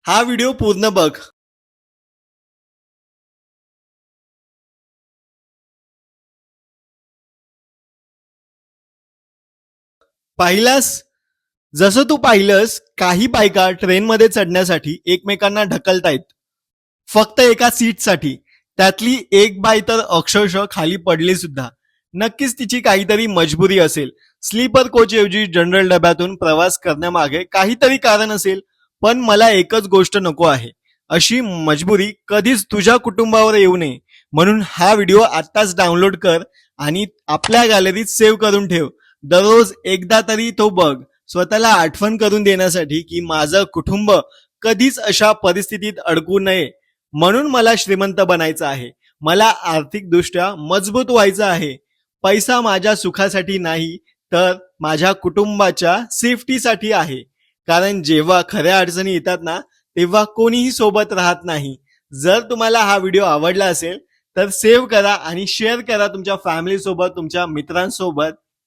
हा व्हिडिओ पूर्ण बघ. पाहिलास? जसं तू पाहिलंस, काही बायका ट्रेनमध्ये चढण्यासाठी एकमेकांना ढकलतायत फक्त एका सीटसाठी. त्यातली एक बाई तर अक्षरशः खाली पडली सुद्धा. नक्कीच तिची काहीतरी मजबुरी असेल. स्लीपर कोच ऐवजी जनरल डब्यातून प्रवास करण्यामागे काहीतरी कारण असेल. पण मला एकच गोष्ट नको आहे, अशी मजबुरी कधीच तुझ्या कुटुंबावर येऊ नये. म्हणून हा व्हिडिओ आत्ताच डाउनलोड कर आणि आपल्या गॅलरीत सेव्ह करून ठेव. दररोज एकदा तरी तो बघ, स्वतःला आठवण करून देण्यासाठी की माझं कुटुंब कधीच अशा परिस्थितीत अडकू नये. म्हणून मला श्रीमंत बनायचं आहे, मला आर्थिकदृष्ट्या मजबूत व्हायचं आहे. पैसा माझ्या सुखासाठी नाही, तर माझ्या कुटुंबाच्या सेफ्टीसाठी आहे. कारण जेव्हा खऱ्या अडचणी येतात ना, तेव्हा कोणीही सोबत राहत नाही. जर तुम्हाला हा व्हिडिओ आवडला असेल तर सेव्ह करा आणि शेअर करा तुमच्या फॅमिली सोबत, तुमच्या मित्रांसोबत.